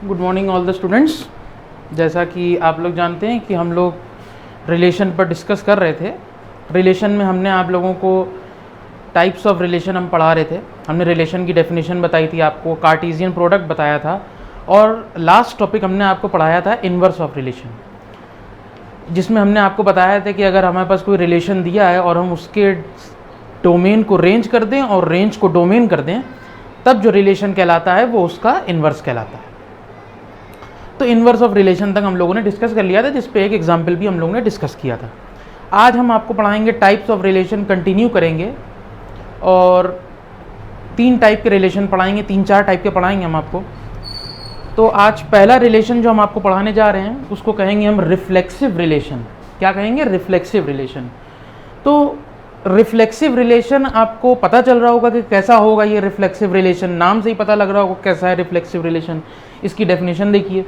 Good morning all the students. जैसा कि आप लोग जानते हैं कि हम लोग रिलेशन पर डिस्कस कर रहे थे। रिलेशन में हमने आप लोगों को टाइप्स ऑफ रिलेशन हम पढ़ा रहे थे। हमने रिलेशन की डेफिनेशन बताई थी, आपको कार्टेशियन प्रोडक्ट बताया था, और लास्ट टॉपिक हमने आपको पढ़ाया था इन्वर्स ऑफ रिलेशन, जिसमें हमने आपको बताया था कि अगर हमारे पास कोई रिलेशन दिया है और हम उसके डोमेन को रेंज कर दें और रेंज को डोमेन कर दें, तब जो रिलेशन कहलाता है वो उसका इन्वर्स कहलाता है। तो इन्वर्स ऑफ रिलेशन तक हम लोगों ने डिस्कस कर लिया था, जिस पे एक एग्जाम्पल भी हम लोगों ने डिस्कस किया था। आज हम आपको पढ़ाएंगे टाइप्स ऑफ रिलेशन, कंटिन्यू करेंगे और 3 टाइप के रिलेशन पढ़ाएंगे, 3-4 टाइप के पढ़ाएंगे हम आपको। तो आज पहला रिलेशन जो हम आपको पढ़ाने जा रहे हैं उसको कहेंगे हम रिफ्लेक्सिव रिलेशन। क्या कहेंगे? Reflexive relation. तो रिफ्लेक्सिव रिलेशन आपको पता चल रहा होगा कि कैसा होगा ये रिफ्लेक्सिव रिलेशन, नाम से ही पता लग रहा होगा कैसा है रिफ्लेक्सिव रिलेशन। इसकी डेफिनेशन देखिए,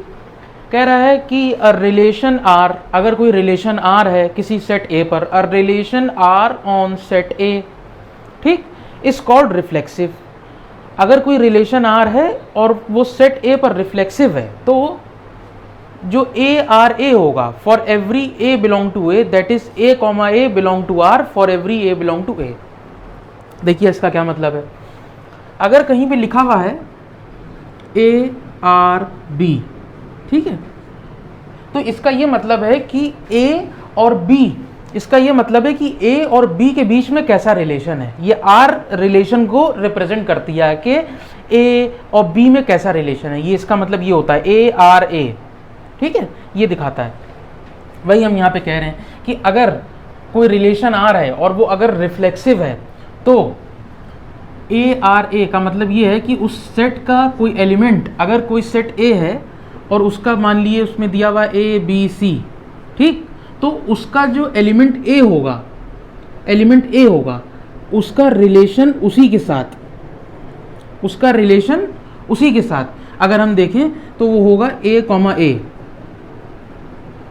कह रहा है कि अ रिलेशन आर, अगर कोई रिलेशन आर है किसी सेट ए पर, a relation R on set A, ठीक, इज कॉल्ड रिफ्लेक्सिव। अगर कोई रिलेशन आर है और वो सेट ए पर रिफ्लेक्सिव है, तो जो ए आर ए होगा for every A belong to A, that is A comma A belong to R for every A belong to A. देखिए इसका क्या मतलब है। अगर कहीं पे लिखा हुआ है ए आर बी, ठीक है, तो इसका ये मतलब है कि ए और बी, इसका ये मतलब है कि ए और बी के बीच में कैसा रिलेशन है। ये आर रिलेशन को रिप्रेजेंट करती है कि ए और बी में कैसा रिलेशन है। ये इसका मतलब ये होता है ए आर ए, ठीक है, ये दिखाता है। वही हम यहाँ पे कह रहे हैं कि अगर कोई रिलेशन आर है और वो अगर रिफ्लेक्सिव है, तो ए आर ए का मतलब ये है कि उस सेट का कोई एलिमेंट, अगर कोई सेट ए है और उसका मान लिए उसमें दिया हुआ ए बी सी, ठीक, तो उसका जो एलिमेंट ए होगा, एलिमेंट ए होगा, उसका रिलेशन उसी के साथ, उसका रिलेशन उसी के साथ अगर हम देखें तो वो होगा ए कॉमा ए,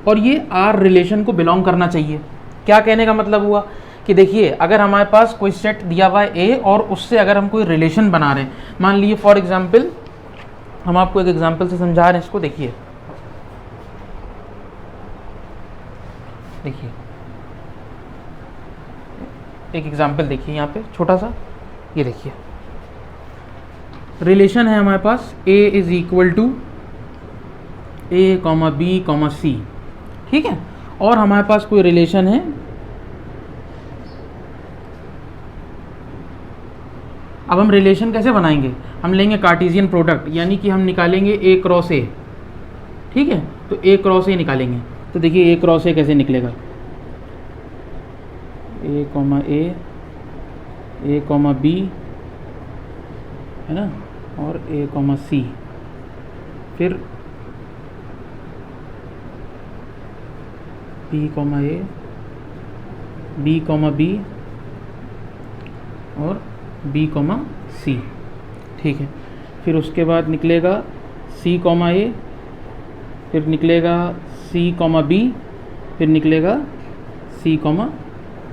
और ये आर रिलेशन को बिलोंग करना चाहिए। क्या कहने का मतलब हुआ कि देखिए अगर हमारे पास कोई सेट दिया हुआ है ए और उससे अगर हम कोई रिलेशन बना रहे हैं, मान लीजिए फॉर एग्जांपल, हम आपको एक एग्जांपल से समझा रहे हैं इसको। देखिए देखिए एक एग्जांपल देखिए यहाँ पे छोटा सा, ये देखिए रिलेशन है हमारे पास A is equal to A comma B comma C, ठीक है, और हमारे पास कोई रिलेशन है अब हम रिलेशन कैसे बनाएंगे? हम लेंगे कार्टेशियन प्रोडक्ट, यानी कि हम निकालेंगे ए क्रॉस ए, ठीक है, तो ए क्रॉस ए निकालेंगे। तो देखिए ए क्रॉस ए कैसे निकलेगा, ए कॉमा बी, है ना, और ए कॉमा सी, फिर बी कॉमा ए, बी कॉमा बी और बी कॉमा सी, ठीक है, फिर उसके बाद निकलेगा सी कॉमा ए, फिर निकलेगा सी कॉमा बी, फिर निकलेगा सी कॉमा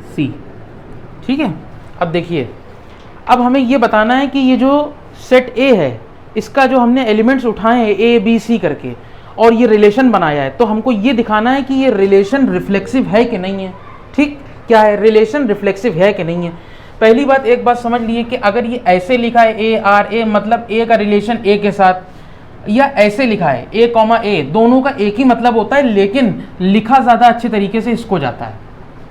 सी, ठीक है। अब देखिए, अब हमें ये बताना है कि ये जो सेट ए है इसका जो हमने एलिमेंट्स उठाए हैं ए बी सी करके और ये रिलेशन बनाया है, तो हमको ये दिखाना है कि ये रिलेशन रिफ्लेक्सिव है कि नहीं है। ठीक, क्या है? रिलेशन रिफ्लेक्सिव है कि नहीं है। पहली बात, एक बात समझ लिए कि अगर ये ऐसे लिखा है ए आर ए, मतलब ए का रिलेशन ए के साथ, या ऐसे लिखा है ए कॉमा ए, दोनों का एक ही मतलब होता है, लेकिन लिखा ज़्यादा अच्छे तरीके से इसको जाता है,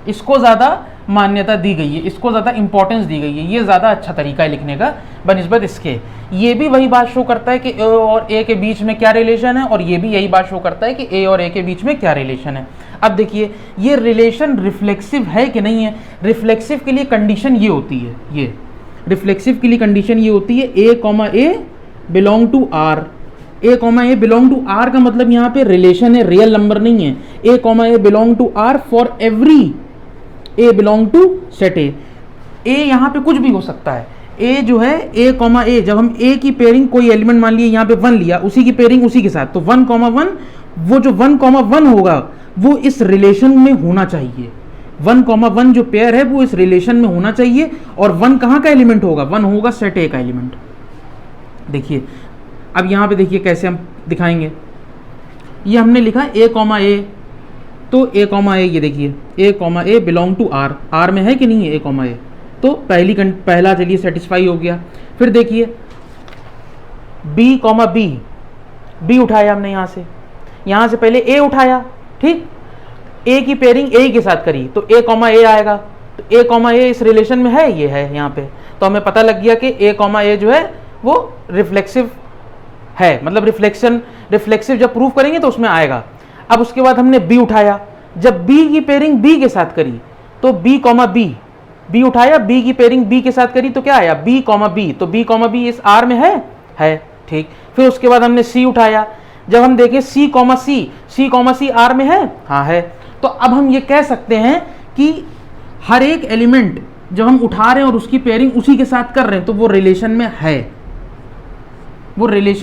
इसको ज़्यादा मान्यता दी गई है, इसको ज़्यादा इंपॉर्टेंस दी गई है, ये ज़्यादा अच्छा तरीका है लिखने का बनिस्बत इसके। ये भी वही बात शो करता है कि ए और ए के बीच में क्या रिलेशन है, और ये भी यही बात शो करता है कि ए और ए के बीच में क्या रिलेशन है। अब देखिए ये रिलेशन रिफ्लेक्सिव है कि नहीं है। रिफ्लेक्सिव के लिए कंडीशन ये होती है, ये रिफ्लेक्सिव के लिए कंडीशन ये होती है A comma A belong to R. A comma A belong to R का मतलब यहाँ पे रिलेशन है, रियल नंबर नहीं है। A comma A belong to R for every A belong to set A. A यहाँ पे कुछ भी हो सकता है। ए जो है ए कॉमा ए, जब हम ए की पेयरिंग कोई एलिमेंट मान लिए यहाँ पे 1 लिया, उसी की पेयरिंग उसी के साथ, तो 1 कॉमा 1, वो जो 1 कॉमा 1 होगा वो इस रिलेशन में होना चाहिए। 1 कॉमा 1 जो पेयर है वो इस रिलेशन में होना चाहिए। और 1 कहाँ का एलिमेंट होगा? 1 होगा सेट ए का एलिमेंट। देखिए अब यहाँ पे देखिए कैसे हम दिखाएंगे। ये हमने लिखा ए कॉमा ए, तो ए कॉमा ए, ये देखिए A comma A belong to R, R में है कि नहीं है ए कॉमा ए, तो पहला चलिए सेटिस्फाई हो गया। फिर देखिए बी कॉमा बी, बी उठाया हमने यहाँ से पहले ए उठाया, ठीक, ए की पेयरिंग ए के साथ करी तो ए कॉमा ए आएगा, तो ए कॉमा ए इस रिलेशन में है, ये है यहाँ पे, तो हमें पता लग गया कि ए कॉमा ए जो है वो रिफ्लेक्सिव है, मतलब रिफ्लेक्सिव जब प्रूफ करेंगे तो उसमें आएगा। अब उसके बाद हमने बी उठाया, जब बी की पेयरिंग बी के साथ करी तो बी कॉमा बी, बी उठाया, बी की पेयरिंग बी के साथ करी तो क्या आया बी कॉमा बी, तो बी कॉमा बी इस आर में है, ठीक। फिर उसके बाद हमने सी उठाया, जब हम देखें सी कॉमा सी आर में है, हाँ है, तो अब हम ये कह सकते हैं कि हर एक एलिमेंट जब हम उठा रहे हैं और उसकी पेयरिंग उसी के साथ कर रहे हैं तो वो रिलेशन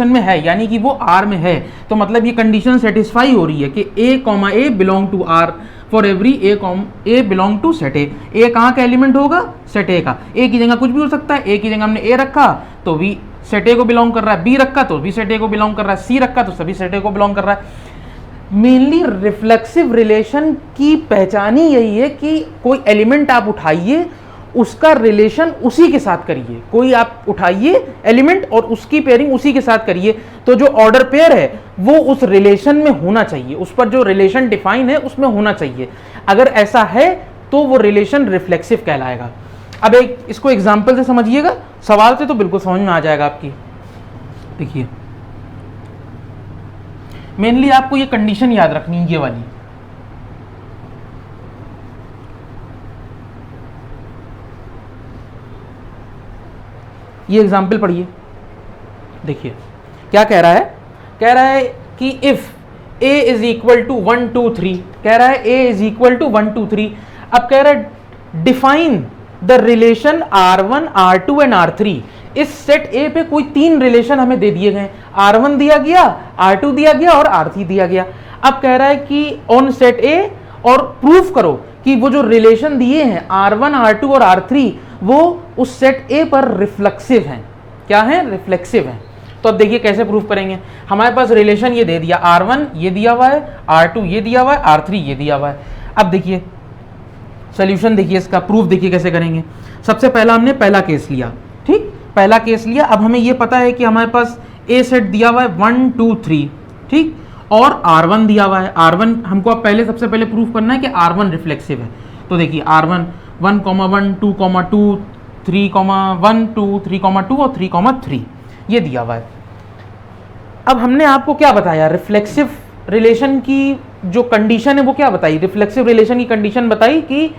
में है, यानी कि वो आर में है। तो मतलब ये कंडीशन सेटिस्फाई हो रही है कि A comma A belong to R for every A belong to set A. A कहाँ का एलिमेंट होगा, सेट ए का। ए की जगह कुछ भी हो सकता है, ए की जगह हमने ए रखा तो भी सेट ए को बिलोंग कर रहा है, बी रखा तो भी सेट ए को बिलोंग कर रहा है, सी रखा तो सभी सेट ए को बिलोंग कर रहा है। मेनली रिफ्लेक्सिव रिलेशन की पहचान ही यही है कि कोई एलिमेंट आप उठाइए, उसका रिलेशन उसी के साथ करिए, कोई आप उठाइए एलिमेंट और उसकी पेयरिंग उसी के साथ करिए, तो जो ऑर्डर पेयर है वो उस रिलेशन में होना चाहिए, उस पर जो रिलेशन डिफाइन है उसमें होना चाहिए। अगर ऐसा है तो वो रिलेशन रिफ्लेक्सिव कहलाएगा। अब इसको एग्जाम्पल से समझिएगा, सवाल से तो बिल्कुल समझ में आ जाएगा आपकी। देखिए मेनली आपको ये कंडीशन याद रखनी है, ये वाली, ये एग्जाम्पल पढ़िए। देखिए क्या कह रहा है कि if a is equal to 1 2 3, कह रहा है a इज इक्वल टू 1 2 3। अब कह रहा है define the relation R1 R2 and R3। इस सेट A पे कोई 3 रिलेशन हमें दे दिए गए, R1 दिया गया, R2 दिया गया और R3 दिया गया। अब कह रहा है कि ऑन सेट A और प्रूफ करो कि वो जो रिलेशन दिए हैं R1 R2 और R3 वो उस सेट A पर रिफ्लेक्सिव हैं। क्या है, रिफ्लेक्सिव हैं। तो अब देखिए कैसे प्रूफ करेंगे। हमारे पास रिलेशन ये दे दिया, R1 ये दिया हुआ है, R2 ये दिया हुआ है, R3 ये दिया हुआ है। अब देखिए सोल्यूशन, देखिए इसका प्रूफ देखिए कैसे करेंगे। सबसे पहला हमने पहला केस लिया, ठीक, पहला केस लिया। अब हमें ये पता है कि हमारे पास ए सेट दिया हुआ है 1 2 3, ठीक, और R1 दिया हुआ है। R1 हमको अब सबसे पहले प्रूफ करना है कि R1 रिफ्लेक्सिव है। तो देखिए R1 1 1 2 2 3 1 2 3 2 और 3 3 ये दिया हुआ है। अब हमने आपको क्या बताया, रिफ्लेक्सिव रिलेशन की जो कंडीशन है वो क्या बताई, रिफ्लेक्सिव रिलेशन की कंडीशन बताई कि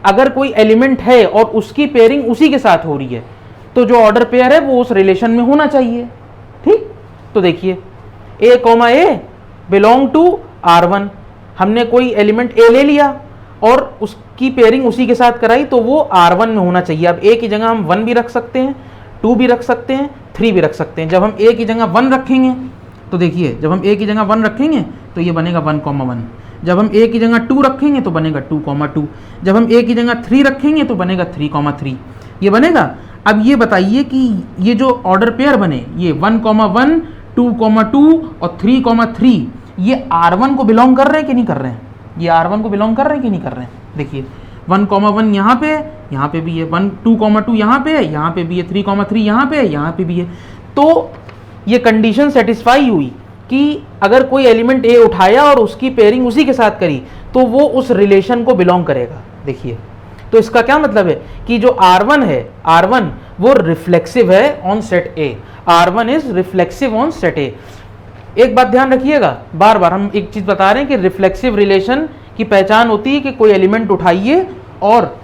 अगर कोई एलिमेंट है और उसकी पेयरिंग उसी के साथ हो रही है तो जो ऑर्डर पेयर है वो उस रिलेशन में होना चाहिए, ठीक। तो देखिए A comma A belong to R1, हमने कोई एलिमेंट ए ले लिया और उसकी पेयरिंग उसी के साथ कराई तो वो R1 में होना चाहिए। अब ए की जगह हम 1 भी रख सकते हैं, 2 भी रख सकते हैं, 3 भी रख सकते हैं। जब हम ए की जगह 1 रखेंगे तो देखिए, जब हम ए की जगह 1 रखेंगे तो ये बनेगा 1 1। जब हम ए की जगह 2 रखेंगे तो बनेगा 2 2। जब हम ए की जगह 3 रखेंगे तो बनेगा 3 3, ये बनेगा। अब ये बताइए कि ये जो ऑर्डर पेयर बने, ये 1 1 2 2 और 3 3, ये R1 को बिलोंग कर रहे हैं कि नहीं कर रहे हैं, ये R1 को बिलोंग कर रहे हैं कि नहीं कर रहे हैं। देखिए 1 1 यहाँ पे भी है, 1 2 2 यहाँ पे है, यहाँ पे भी है, 3 3 यहाँ पे है, यहाँ पे भी है। तो ये कंडीशन सेटिस्फाई हुई कि अगर कोई एलिमेंट ए उठाया और उसकी पेयरिंग उसी के साथ करी तो वो उस रिलेशन को बिलोंग करेगा। देखिए तो इसका क्या मतलब है कि जो R1 है, R1 वो रिफ्लेक्सिव है on set A, R1 is reflexive on set ए। एक बात ध्यान रखिएगा, बार बार हम एक चीज बता रहे हैं कि रिफ्लेक्सिव रिलेशन की पहचान होती है कि कोई एलिमेंट उठाइए और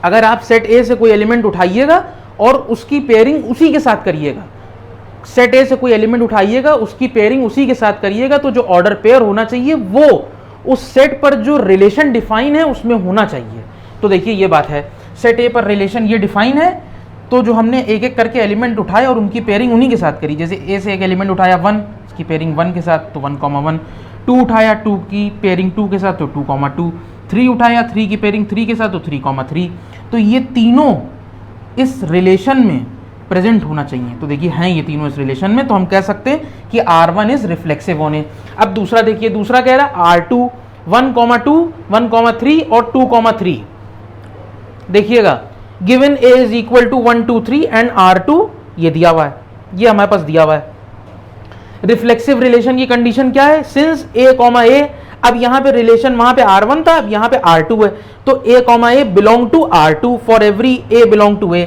अगर आप सेट ए से कोई एलिमेंट उठाइएगा और उसकी पेयरिंग उसी के साथ करिएगा, सेट ए से कोई एलिमेंट उठाइएगा उसकी पेयरिंग उसी के साथ करिएगा तो जो ऑर्डर पेयर होना चाहिए वो उस सेट पर जो रिलेशन डिफाइन है उसमें होना चाहिए। तो देखिए ये बात है, सेट ए पर रिलेशन ये डिफाइन है तो जो हमने एक एक करके एलिमेंट उठाए और उनकी पेयरिंग उन्हीं के साथ करी, जैसे ए से एक एलिमेंट उठाया 1, उसकी पेयरिंग 1 के साथ तो 1 1, 2 उठाया 2 की पेयरिंग 2 के साथ तो 2 2, 3 उठाया 3 की पेयरिंग 3 के साथ तो 3 3। तो ये तीनों इस रिलेशन में प्रेजेंट होना चाहिए। तो देखिए हैं ये तीनों इस रिलेशन में, तो हम कह सकते हैं कि R1 इज रिफ्लेक्सिव ऑन ए। अब दूसरा देखिए, दूसरा कह रहा है R2 1,2 1,3 और 2,3। देखिएगा given A is equal to 1 2 3 and R2 ये दिया हुआ है, ये हमारे पास दिया हुआ है। रिफ्लेक्सिव रिलेशन की कंडीशन क्या है, सिंस A, अब यहां पे रिलेशन वहां पे R1 था, अब यहां पे R2 है, तो A, belong to R2 for every A belong to A।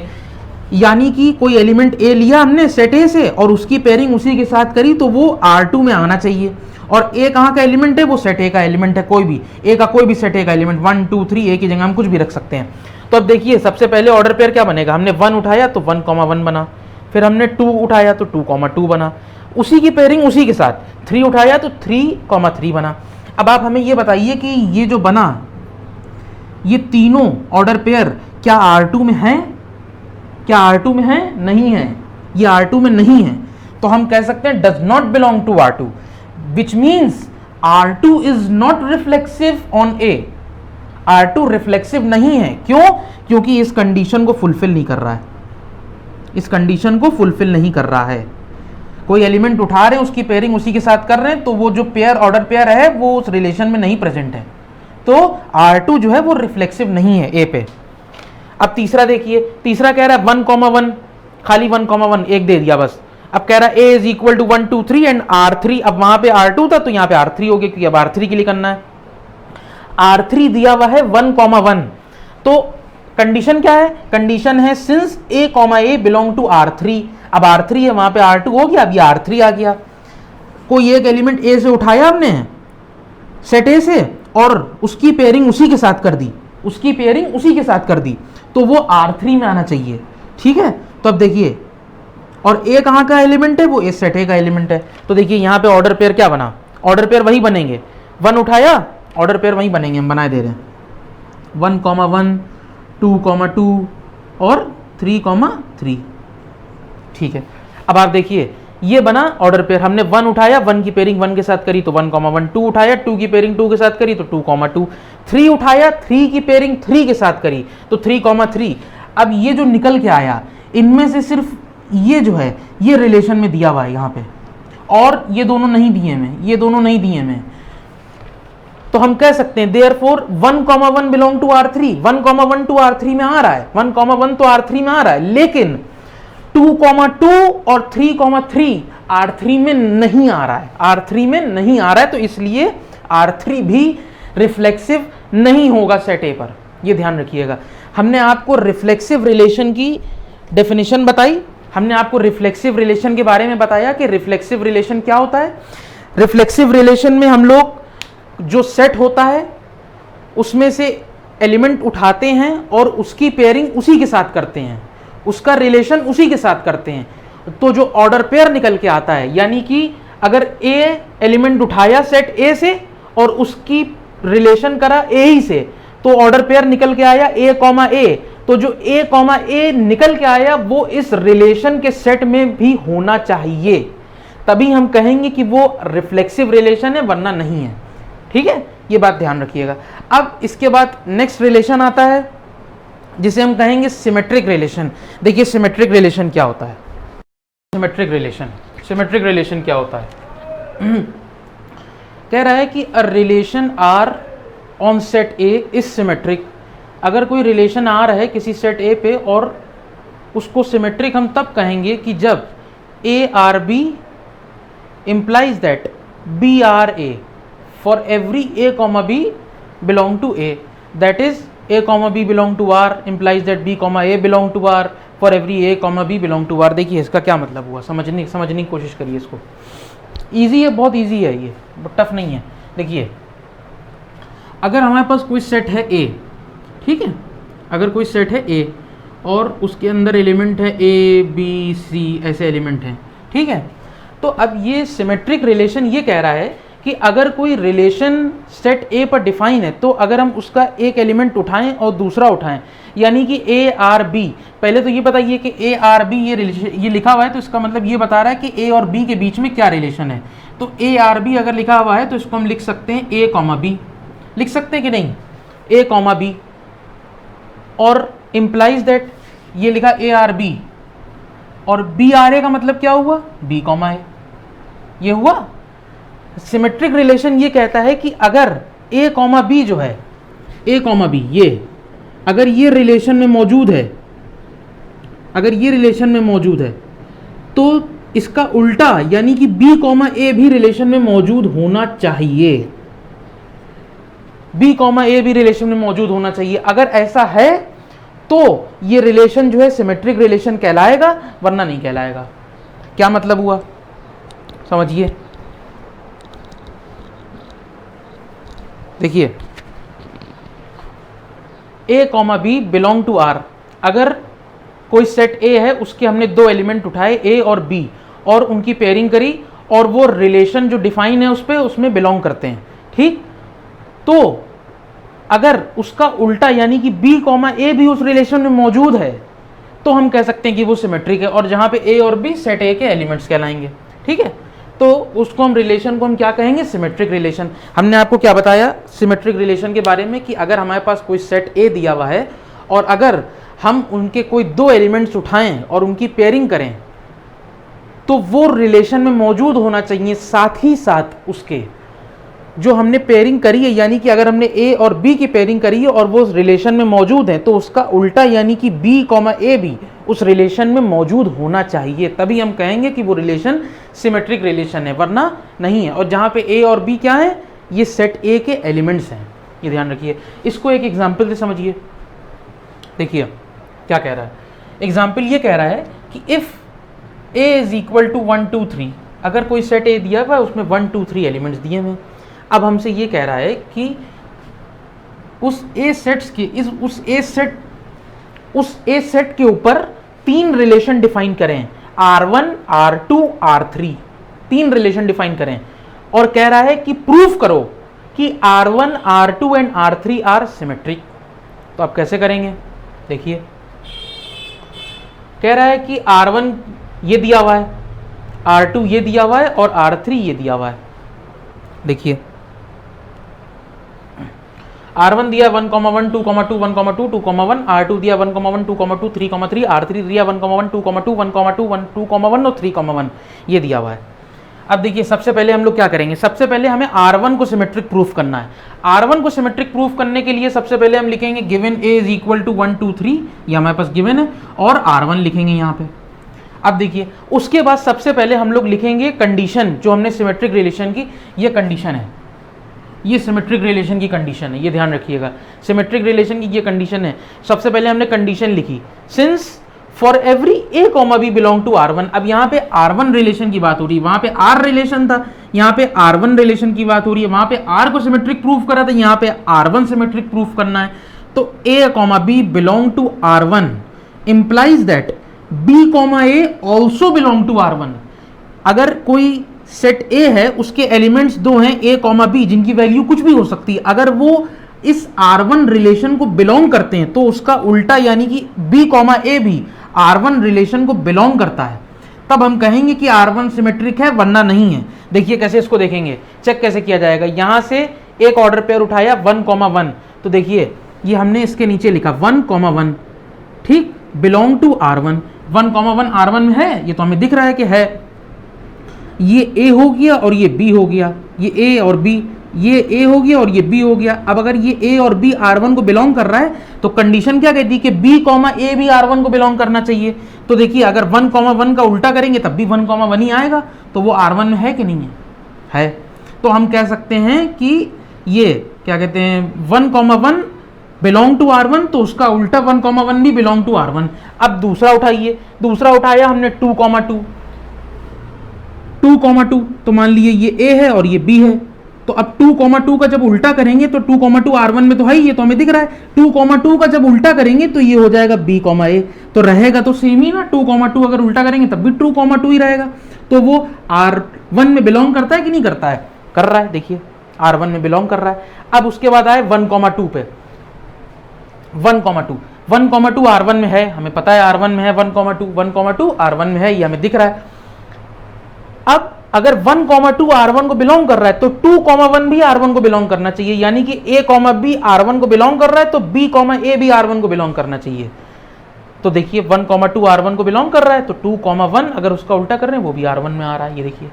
यानी कि कोई एलिमेंट A लिया हमने सेट A से और उसकी पेयरिंग उसी के साथ करी, तो वो R2 में आना चाहिए। और A कहाँ का एलिमेंट है, वो सेट A का एलिमेंट है, कोई भी A का कोई भी सेट A का एलिमेंट 1 2 3 A की जगह हम कुछ भी रख सकते हैं। तो अब देखिए सबसे पहले ऑर्डर पेयर क्या बनेगा, हमने 1 उठाया तो 1,1 बना, फिर हमने 2 उठाया तो 2,2 बना, उसी की पेयरिंग उसी के साथ 3 उठाया तो 3,3 बना। अब आप हमें ये बताइए कि ये जो बना, ये तीनों ऑर्डर पेयर क्या R2 में है, क्या R2 में है, नहीं है, ये R2 में नहीं है, तो हम कह सकते हैं does not belong to R2, which means R2 is not reflexive on A। R2 reflexive नहीं है, क्यों, क्योंकि इस कंडीशन को फुलफिल नहीं कर रहा है, इस कंडीशन को फुलफिल नहीं कर रहा है। कोई एलिमेंट उठा रहे हैं, उसकी पेयरिंग उसी के साथ कर रहे हैं, तो वो जो पेयर ऑर्डर पेयर है वो उस रिलेशन में नहीं प्रेजेंट है, तो R2 जो है वो रिफ्लेक्सिव नहीं है A पे। अब तीसरा देखिए, तीसरा कह रहा है 1,1, खाली 1,1 एक दे दिया बस। अब कह रहा है A is equal to 1 2 3 and R3, अब वहां पे R2 था तो यहाँ पे R3 हो गया, क्योंकि अब R3 के लिए करना है। R3 दिया हुआ है 1,1, तो कंडीशन क्या है, कंडीशन है since A, belong to R3, अब R3 है वहां पे R2 हो गया, अब ये R3 आ गया। कोई एक एलिमेंट A से उठाया हमने सेट A से और उसकी पेयरिंग उसी के साथ कर दी, उसकी पेयरिंग उसी के साथ कर दी, तो वो R3 में आना चाहिए, ठीक है। तो अब देखिए, और A कहाँ का एलिमेंट है, वो A सेट A का एलिमेंट है, तो देखिए यहाँ पे ऑर्डर पेयर क्या बना, ऑर्डर पेयर वही बनेंगे, 1 उठाया ऑर्डर पेयर वही बनेंगे, हम बनाए दे रहे हैं 1,1 2,2 और 3,3, ठीक है। अब आप देखिए ये बना ऑर्डर पेयर, हमने 1 उठाया, 1 की पेयरिंग 1 के साथ करी तो 1,1, 2 उठाया, 2 की पेयरिंग 2 के साथ करी तो 2,2, 3 उठाया, 3 की पेयरिंग 3 के साथ करी तो 3,3। अब ये जो निकल के आया, इनमें से सिर्फ ये जो है ये रिलेशन में दिया हुआ है यहाँ पे, और ये दोनों नहीं दिए में, ये दोनों नहीं दिए में, तो हम कह सकते हैं therefore 1,1 belong to R3, 1,1 to R3 में आ रहा है, 1,1 तो R3 में आ रहा है, लेकिन 2,2 और 3,3 R3 में नहीं आ रहा है, R3 में नहीं आ रहा है, तो इसलिए R3 भी रिफ्लेक्सिव नहीं होगा सेट A पर, ये ध्यान रखिएगा। हमने आपको रिफ्लेक्सिव रिलेशन की डेफिनेशन बताई, हमने आपको रिफ्लेक्सिव रिलेशन के बारे में बताया कि रिफ्लेक्सिव रिलेशन क्या होता है। रिफ्लेक्सिव रिलेशन में हम लोग जो सेट होता है उसमें से एलिमेंट उठाते हैं और उसकी पेयरिंग उसी के साथ करते हैं, उसका रिलेशन उसी के साथ करते हैं, तो जो ऑर्डर पेयर निकल के आता है, यानी कि अगर A एलिमेंट उठाया सेट A से और उसकी रिलेशन करा A ही से, तो ऑर्डर पेयर निकल के आया A, तो जो A निकल के आया वो इस रिलेशन के सेट में भी होना चाहिए, तभी हम कहेंगे कि वो रिफ्लेक्सिव रिलेशन है, वरना नहीं है, ठीक है, ये बात ध्यान रखिएगा। अब इसके बाद नेक्स्ट रिलेशन आता है जिसे हम कहेंगे सिमेट्रिक रिलेशन। देखिए सिमेट्रिक रिलेशन क्या होता है, सिमेट्रिक रिलेशन क्या होता है कह रहा है कि a relation R on set A is symmetric. अगर कोई रिलेशन आर है किसी सेट ए पे और उसको सिमेट्रिक हम तब कहेंगे कि जब A R B implies that B R A for every A comma B belong to A, that is A comma B belong to R implies that B comma A belong to R for every A comma B belong to R। देखिए इसका क्या मतलब हुआ, समझने की कोशिश करिए इसको। ईजी है, बहुत ईजी है ये, टफ नहीं है। देखिए अगर हमारे पास कोई सेट है A, ठीक है, अगर कोई सेट है A और उसके अंदर एलिमेंट है A B C ऐसे एलिमेंट हैं, ठीक है, तो अब ये सिमेट्रिक रिलेशन ये कह रहा है कि अगर कोई रिलेशन सेट A पर डिफाइन है, तो अगर हम उसका एक एलिमेंट उठाएं और दूसरा उठाएं, यानी कि A R B, पहले तो ये बताइए कि A R B ये लिखा हुआ है, तो इसका मतलब ये बता रहा है कि A और B के बीच में क्या रिलेशन है। तो A R B अगर लिखा हुआ है तो इसको हम लिख सकते हैं A कॉमा B, लिख सकते हैं कि नहीं, A कॉमा B, और इम्प्लाइज दैट ये लिखा A R B, और बी आर ए का मतलब क्या हुआ, बी कॉमा ए, ये हुआ। सिमेट्रिक रिलेशन ये कहता है कि अगर ए कॉमा बी जो है, ए कॉमा बी ये अगर ये रिलेशन में मौजूद है, अगर ये रिलेशन में मौजूद है तो इसका उल्टा यानी कि बी कॉमा ए भी रिलेशन में मौजूद होना चाहिए, बी कॉमा ए भी रिलेशन में मौजूद होना चाहिए। अगर ऐसा है तो ये रिलेशन जो है सिमेट्रिक रिलेशन कहलाएगा, वरना नहीं कहलाएगा। क्या मतलब हुआ, समझिए। देखिए A comma B belong to R, अगर कोई सेट ए है उसके हमने दो एलिमेंट उठाए ए और बी और उनकी पेयरिंग करी और वो रिलेशन जो डिफाइन है उस पे उसमें बिलोंग करते हैं, ठीक। तो अगर उसका उल्टा यानी कि बी कॉमा ए भी उस रिलेशन में मौजूद है तो हम कह सकते हैं कि वो सिमेट्रिक है, और जहां पे ए और बी सेट ए के एलिमेंट्स कहलाएंगे, ठीक है। तो उसको हम रिलेशन को हम क्या कहेंगे, सिमेट्रिक रिलेशन। हमने आपको क्या बताया सिमेट्रिक रिलेशन के बारे में कि अगर हमारे पास कोई सेट ए दिया हुआ है और अगर हम उनके कोई दो एलिमेंट्स उठाएं और उनकी पेयरिंग करें तो वो रिलेशन में मौजूद होना चाहिए, साथ ही साथ उसके जो हमने पेयरिंग करी है, यानी कि अगर हमने ए और बी की पेयरिंग करी है और वो रिलेशन में मौजूद है तो उसका उल्टा यानी कि बी कॉमा ए भी उस रिलेशन में मौजूद होना चाहिए, तभी हम कहेंगे कि वो रिलेशन सिमेट्रिक रिलेशन है, वरना नहीं है। और जहां पे ए और बी क्या है, ये सेट ए के एलिमेंट्स हैं, ये ध्यान रखिए। इसको एक एग्जाम्पल से समझिए। देखिए क्या कह रहा है, एग्जाम्पल ये कह रहा है कि if A is equal to 1 2 3, अगर कोई सेट ए दिया हुआ है उसमें 1 2 3 एलिमेंट्स दिए हुए हैं। अब हमसे ये कह रहा है कि उस ए सेट्स के उस ए सेट के ऊपर तीन रिलेशन डिफाइन करें, R1 R2 R3, तीन रिलेशन डिफाइन करें और कह रहा है कि प्रूफ करो कि R1 R2 and R3 are symmetric. तो आप कैसे करेंगे, देखिए कह रहा है कि R1 ये दिया हुआ है, R2 ये दिया हुआ है और R3 ये दिया हुआ है। देखिए R1 दिया 1, 1, 2, 2, 1, 2, 2, 1, R2 दिया 1, 1, 2, 2, 3, 3, R3 दिया 1, 1, 2, 2, 1, 2, 1, 2, 1 और 3, 1 ये दिया हुआ है। अब देखिए सबसे पहले हम लोग क्या करेंगे, सबसे पहले हमें R1 को सिमेट्रिक प्रूफ करना है। R1 को सिमेट्रिक प्रूफ करने के लिए सबसे पहले हम लिखेंगे given A is equal to 1 2 3, ये हमारे पास गिवन है, और R1 लिखेंगे यहाँ पे। अब देखिए उसके बाद सबसे पहले हम लोग लिखेंगे कंडीशन, जो हमने सिमेट्रिक रिलेशन की ये कंडीशन है, ये सिमेट्रिक रिलेशन की कंडीशन है, ये ध्यान रखिएगा। सिमेट्रिक रिलेशन की ये कंडीशन है। सबसे पहले हमने कंडीशन लिखी, since for every A comma B belong to R1। अब यहाँ पे R1 रिलेशन की बात हो रही है, वहां पे R रिलेशन था, यहाँ पे R1 रिलेशन की बात हो रही है। वहां पे R को सिमेट्रिक प्रूफ करा था, यहाँ पे R1 सिमेट्रिक प्रूफ करना है। तो A comma B belong to R1 implies that B comma A also belong to R1। अगर कोई सेट ए है उसके एलिमेंट्स दो हैं ए कॉमा बी, जिनकी वैल्यू कुछ भी हो सकती है, अगर वो इस R1 रिलेशन को बिलोंग करते हैं तो उसका उल्टा यानी कि बी कॉमा ए भी R1 रिलेशन को बिलोंग करता है, तब हम कहेंगे कि R1 सिमेट्रिक है, वरना नहीं है। देखिए कैसे इसको देखेंगे, चेक कैसे किया जाएगा। यहां से एक ऑर्डर पेयर उठाया 1, 1, तो देखिए ये हमने इसके नीचे लिखा 1, 1, ठीक, बिलोंग टू R1। 1, 1 R1 में है, ये तो हमें दिख रहा है कि है। ये A हो गया और ये B हो गया, ये A और B, ये A हो गया और ये B हो गया। अब अगर ये A और B R1 को बिलोंग कर रहा है तो कंडीशन क्या कहती है कि B, A भी R1 को बिलोंग करना चाहिए। तो देखिए अगर 1, 1 का उल्टा करेंगे तब भी 1, 1 ही आएगा, तो वो R1 में है कि नहीं है? तो हम कह सकते हैं कि ये क्या कहते हैं 1, 1 बिलोंग टू R1, तो उसका उल्टा 1, 1 भी बिलोंग टू R1। अब दूसरा उठाइए, दूसरा उठाया हमने 2, 2, तो मान लीजिए ये A है और ये B है। तो अब 2, 2 का जब उल्टा करेंगे तो 2, 2 R1 में तो है ही, ये तो हमें दिख रहा है। 2, 2 का जब उल्टा करेंगे तो ये हो जाएगा B, A, तो रहेगा तो सेम ही ना। 2, 2 अगर उल्टा करेंगे तब भी 2, 2 ही रहेगा। तो वो R1 में बिलोंग करता है कि नहीं करता है? कर रहा है, देखिए R1 में बिलोंग कर रहा है। अब उसके बाद आए 1, 2 पे, 1, 2 R1 में है, हमें पता है R1 में है 1, 2 R1 में है, ये हमें दिख रहा है। अब अगर 1, 2 R1 को बिलोंग कर रहा है तो 2, 1 भी R1 को बिलोंग करना चाहिए, यानी कि A, B R1 को बिलोंग कर रहा है तो B, A भी R1 को बिलोंग करना चाहिए। तो देखिए 1, 2 R1 को बिलोंग कर रहा है, तो 2, 1 अगर उसका उल्टा कर रहे हैं वो भी R1 में आ रहा है। ये देखिए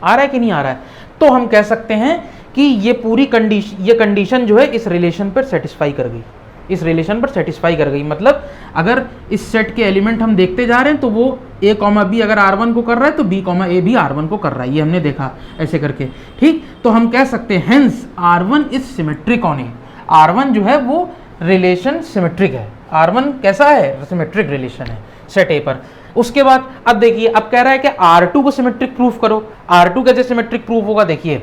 आ रहा है कि नहीं आ रहा है। तो हम कह सकते हैं कि ये पूरी कंडीशन जो है इस रिलेशन पर सेटिस्फाई कर गई, इस रिलेशन पर सेटिस्फाई कर गई। मतलब अगर इस सेट के एलिमेंट हम देखते जा रहे हैं तो वो a, b अगर R1 को कर रहा है तो b, a भी R1 को कर रहा है। ये हमने देखा ऐसे करके, ठीक। तो हम कह सकते हैं hence R1 is symmetric on A. R1 जो है वो रिलेशन सिमेट्रिक है। R1 कैसा है? सिमेट्रिक रिलेशन है सेट ए पर। उसके बाद अब देखिए, अब कह रहा है कि R2 को सिमेट्रिक प्रूफ करो। R2 कैसे सिमेट्रिक प्रूफ होगा? देखिए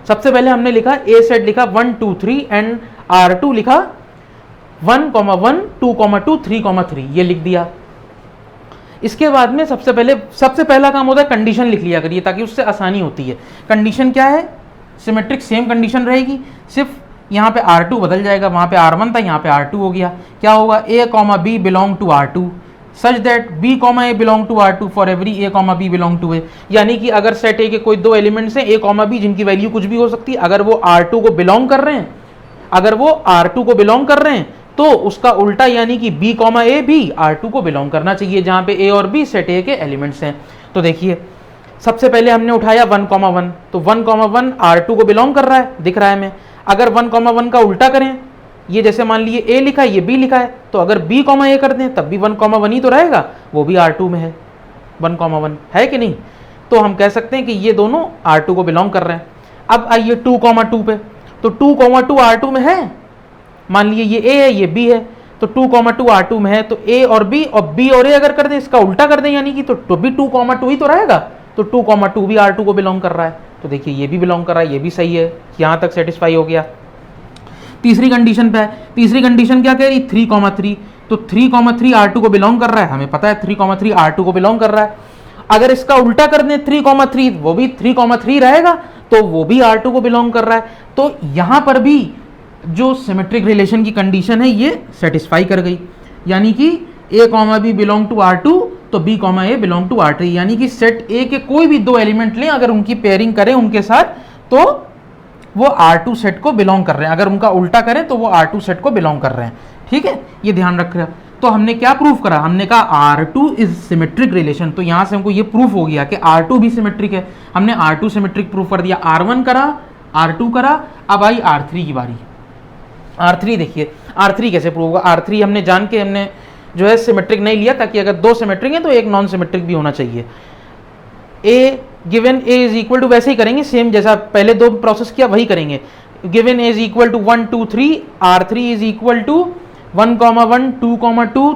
सबसे पहले हमने लिखा ए सेट लिखा 1, 2, 3 एंड R2 लिखा 1, 1, 2, 2, 3, 3 ये लिख दिया। इसके बाद में सबसे पहला काम होता है कंडीशन लिख लिया करिए ताकि उससे आसानी होती है। कंडीशन क्या है? सिमेट्रिक सेम कंडीशन रहेगी, सिर्फ यहाँ पे R2 बदल जाएगा, वहाँ पे R1 था यहाँ पे R2 हो गया। क्या होगा? a, b belong to R2 such that b, a belong to R2 for every a, b belong to a। यानी कि अगर सेट ए के कोई दो एलिमेंट्स हैं a, b जिनकी वैल्यू कुछ भी हो सकती है, अगर वो R2 को बिलोंग कर रहे हैं, अगर वो R2 को बिलोंग कर रहे हैं तो उसका उल्टा यानी कि b, a भी R2 को बिलोंग करना चाहिए, जहां पे a और b सेट a के एलिमेंट्स हैं। तो देखिए सबसे पहले हमने उठाया 1, 1, तो 1, 1 R2 को बिलोंग कर रहा है, दिख रहा है हमें। अगर 1, 1 का उल्टा करें, ये जैसे मान लीजिए a लिखा है, ये b लिखा है, तो अगर b, a कर दें तब भी 1, 1 ही तो रहेगा, वो भी R2 में है। 1, 1 है कि नहीं? तो हम कह सकते हैं कि ये दोनों R2 को बिलोंग कर रहे हैं। अब आइए 2, 2 पे, तो 2, 2 R2 में है। मान लीजिए ये a है ये b है, तो 2, 2 R2 में है, तो a और b और a अगर कर दें, इसका उल्टा कर दें यानी कि तो भी 2, 2 ही तो रहेगा, तो 2, 2 भी R2 को बिलोंग कर रहा है। तो देखिए ये भी बिलोंग कर रहा है, ये भी सही है, यहाँ तक सेटिस्फाई हो गया। तीसरी कंडीशन पे है, तीसरी कंडीशन क्या कह रही? 3, 3, तो 3, 3 R2 को बिलोंग कर रहा है, हमें पता है 3, 3 R2 को बिलोंग कर रहा है। अगर इसका उल्टा कर दें 3, 3 वो भी 3, 3 रहेगा, तो वो भी R2 को बिलोंग कर रहा है। तो यहाँ पर भी जो सिमेट्रिक रिलेशन की कंडीशन है ये सेटिस्फाई कर गई, यानी कि a, b belong to R2 तो b, a belong to R3, यानी कि सेट a के कोई भी दो एलिमेंट लें, अगर उनकी पेयरिंग करें उनके साथ तो वो R2 सेट को बिलोंग कर रहे हैं, अगर उनका उल्टा करें तो वो R2 सेट को बिलोंग कर रहे हैं। ठीक है, ये ध्यान रख रहे हैं। तो हमने क्या प्रूफ करा? हमने कहा R2 इज सिमेट्रिक रिलेशन, तो यहां से हमको ये प्रूफ हो गया कि R2 भी सिमेट्रिक है। हमने R2 सिमेट्रिक प्रूफ कर दिया, R1 करा, R2 करा, अब आई R3 की बारी। R3 देखिए, R3 कैसे प्रूव होगा? R3 हमने जान के हमने जो है सिमेट्रिक नहीं लिया, ताकि अगर दो सिमेट्रिक है तो एक नॉन सिमेट्रिक भी होना चाहिए। A given A is equal to, वैसे ही करेंगे सेम जैसा पहले दो प्रोसेस किया वही करेंगे। Given A is equal to 1, 2, 3, R3 is equal to 1, 1, 2, 2,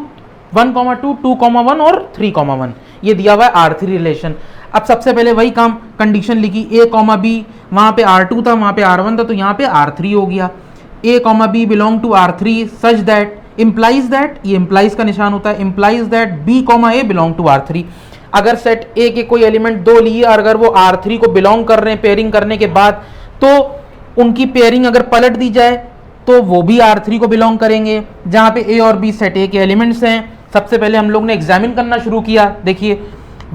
1, 2, 2, 1 और 3, 1 ये दिया हुआ है R3 रिलेशन। अब सबसे पहले वही काम, कंडीशन लिखी A, B, वहाँ पे R2 था, वहाँ पे R1 था, तो यहाँ पे R3 हो गया। A, B belong to R3 such that implies that, ये इम्प्लाइज का निशान होता है, implies that B, A belong to R3। अगर सेट A के कोई एलिमेंट दो लिए और अगर वो R3 को बिलोंग कर रहे हैं पेयरिंग करने के बाद, तो उनकी पेयरिंग अगर पलट दी जाए तो वो भी R3 को बिलोंग करेंगे, जहाँ पे A और B सेट A के एलिमेंट्स हैं। सबसे पहले हम लोग ने एग्जामिन करना शुरू किया। देखिए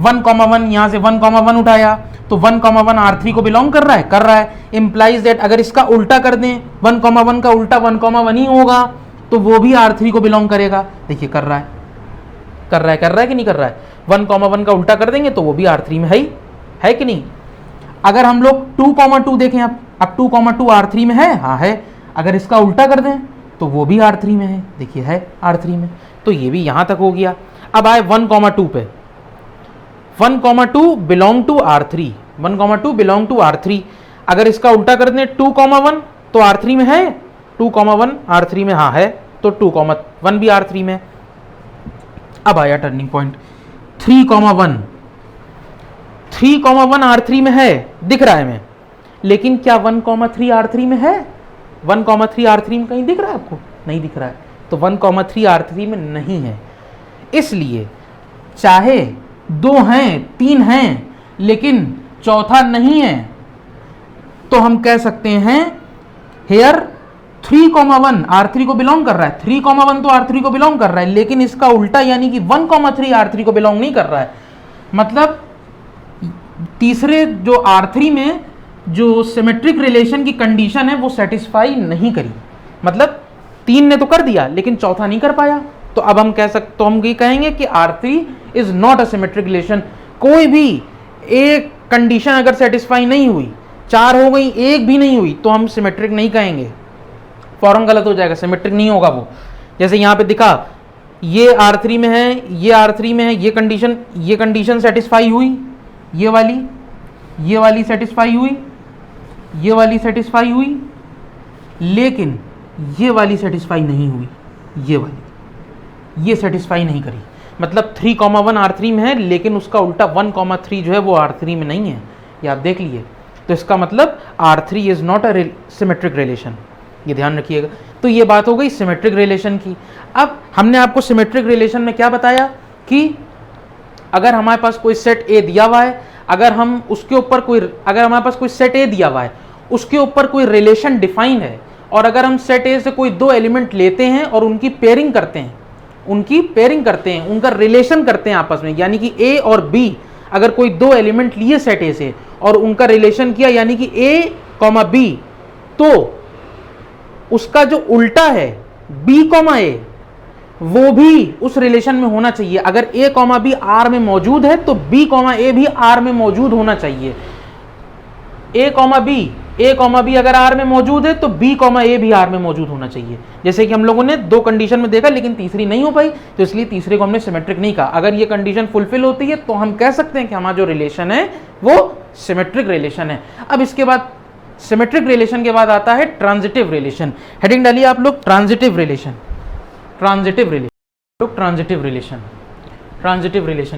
1, 1 यहाँ से 1, 1 उठाया, तो 1, 1 R3 को बिलोंग कर रहा है, इम्प्लाइज दैट अगर इसका उल्टा कर दें, 1, 1 का उल्टा 1, 1 ही होगा, तो वो भी R3 को बिलोंग करेगा। देखिए कर रहा है कि नहीं कर रहा है? 1, 1 का उल्टा कर देंगे तो वो भी R3 में है कि नहीं? अगर हम लोग 2, 2 देखें, अब 2, 2 R3 में है, हाँ है। अगर इसका उल्टा कर दें तो वो भी R3 में है, देखिए है R3 में, तो ये भी यहाँ तक हो गया। अब आए 1, 2 पे, 1, 2 belong to R3, 1, 2 belong to R3। अगर इसका उल्टा कर दें 2, 1 तो R3 में है, 2, 1 R3 में हाँ है, तो 2, 1 भी R3 में। अब आया टर्निंग पॉइंट, 3, 1, 3, 1 R3 में है, दिख रहा है हमें, लेकिन क्या 1, 3 R3 में है? 1, 3 R3 में कहीं दिख रहा है आपको? नहीं दिख रहा है, तो 1, 3 R3 में नहीं है। इसलिए चाहे 2 हैं 3 हैं लेकिन चौथा नहीं है, तो हम कह सकते हैं हेयर 3, 1 R3 को बिलोंग कर रहा है। 3, 1 तो R3 को बिलोंग कर रहा है, लेकिन इसका उल्टा यानी कि 1, 3 R3 को बिलोंग नहीं कर रहा है। मतलब तीसरे जो R3 में जो सिमेट्रिक रिलेशन की कंडीशन है वो सेटिस्फाई नहीं करी। मतलब 3 ने तो कर दिया लेकिन चौथा नहीं कर पाया, तो अब हम कह सकते, तो हम ये कहेंगे कि R3 is not a symmetric relation. कोई भी एक कंडीशन अगर सेटिस्फाई नहीं हुई, 4 हो गई, एक भी नहीं हुई, तो हम सिमेट्रिक नहीं कहेंगे, फॉर्म गलत हो जाएगा, सिमेट्रिक नहीं होगा वो। जैसे यहां पे दिखा, ये R3 में है, ये R3 में है, ये कंडीशन सेटिस्फाई हुई, ये वाली सेटिस्फाई हुई, ये वाली सेटिस्फाई हुई, लेकिन ये वाली सेटिस्फाई नहीं हुई, ये सेटिस्फाई नहीं करी। मतलब 3,1 R3 में है, लेकिन उसका उल्टा 1,3 जो है वो R3 में नहीं है, ये आप देख लिए। तो इसका मतलब R3 is not a symmetric relation, ये ध्यान रखिएगा। तो ये बात हो गई सिमेट्रिक रिलेशन की। अब हमने आपको सिमेट्रिक रिलेशन में क्या बताया कि अगर हमारे पास कोई सेट ए दिया हुआ है, अगर हमारे पास कोई सेट ए दिया हुआ है, उसके ऊपर कोई रिलेशन डिफाइन है, और अगर हम सेट ए से कोई 2 एलिमेंट लेते हैं और उनकी पेयरिंग करते हैं, उनका रिलेशन करते हैं आपस में, यानी कि ए और बी, अगर कोई 2 एलिमेंट लिए सेट ए से और उनका रिलेशन किया, यानी कि ए कॉमा बी, तो उसका जो उल्टा है बी कॉमा ए, वो भी उस रिलेशन में होना चाहिए। अगर ए कॉमा बी आर में मौजूद है तो बी कॉमा ए भी आर में मौजूद होना चाहिए। ए कॉमा बी अगर आर में मौजूद है तो बी कॉमा ए भी आर में मौजूद होना चाहिए। जैसे कि हम लोगों ने 2 कंडीशन में देखा, लेकिन तीसरी नहीं हो पाई, तो इसलिए तीसरे को हमने सिमेट्रिक नहीं कहा। अगर ये कंडीशन फुलफिल होती है तो हम कह सकते हैं कि हमारा जो रिलेशन है वो सिमेट्रिक रिलेशन है। अब इसके बाद सिमेट्रिक रिलेशन के बाद आता है ट्रांजिटिव रिलेशन। हेडिंग डालिए आप लोग, ट्रांजिटिव रिलेशन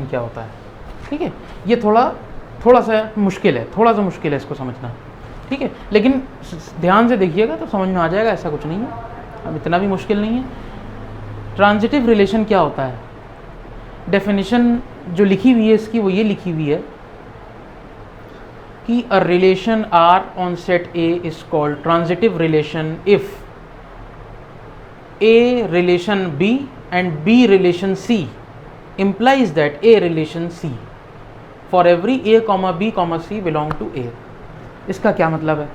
क्या होता है? ठीक है, ये थोड़ा सा मुश्किल है इसको समझना, ठीक है, लेकिन ध्यान से देखिएगा तो समझ में आ जाएगा, ऐसा कुछ नहीं है, अब इतना भी मुश्किल नहीं है। ट्रांजिटिव रिलेशन क्या होता है? डेफिनेशन जो लिखी हुई है इसकी, वो ये लिखी हुई है कि a relation R on set A is called transitive relation if A relation B and B relation C implies that A relation C for every A, B, C belong to A। इसका क्या मतलब है?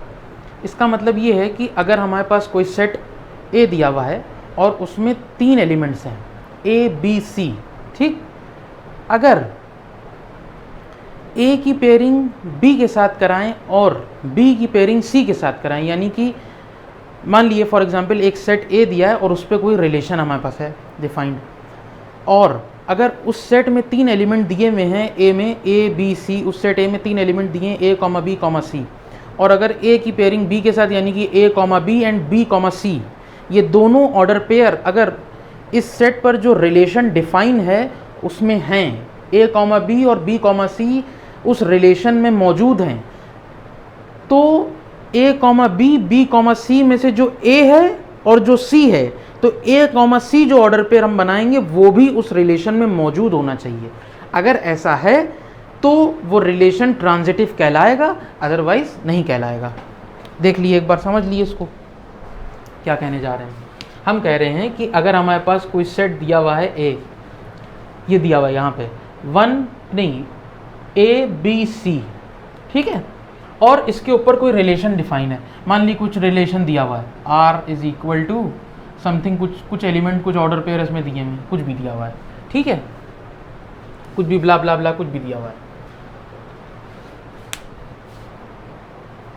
इसका मतलब ये है कि अगर हमारे पास कोई सेट A दिया हुआ है और उसमें 3 एलिमेंट्स हैं A, B, C, ठीक, अगर A की पेयरिंग B के साथ कराएं और B की पेयरिंग C के साथ कराएं, यानी कि मान लिए फॉर एग्जांपल एक सेट A दिया है और उस पर कोई रिलेशन हमारे पास है डिफाइंड, और अगर उस सेट में 3 एलिमेंट दिए हुए हैं A में, A, B, C, उस सेट A में 3 एलिमेंट दिए हैं A, B, C, और अगर A की पेयरिंग B के साथ, यानी कि A, B and B, C, ये दोनों ऑर्डर पेयर अगर इस सेट पर जो रिलेशन डिफाइन है उसमें हैं, A, B और B, C उस रिलेशन में मौजूद हैं, तो A, B, C में से जो A है और जो C है, तो A, C जो ऑर्डर पेयर हम बनाएंगे वो भी उस रिलेशन में मौजूद होना चाहिए। अगर ऐसा है तो वो रिलेशन ट्रांजिटिव कहलाएगा, अदरवाइज नहीं कहलाएगा। देख लिए एक बार, समझ लिए इसको क्या कहने जा रहे हैं। हम कह रहे हैं कि अगर हमारे पास कोई सेट दिया हुआ है A, ये दिया हुआ है यहाँ पे A, B, C, ठीक है, और इसके ऊपर कोई रिलेशन डिफाइन है, मान ली कुछ रिलेशन दिया हुआ है R is equal to something, कुछ एलिमेंट, कुछ ऑर्डर पेयर इसमें दिए हुए, कुछ भी दिया हुआ है, ठीक है, कुछ भी ब्ला ब्ला ब्ला कुछ भी दिया हुआ है।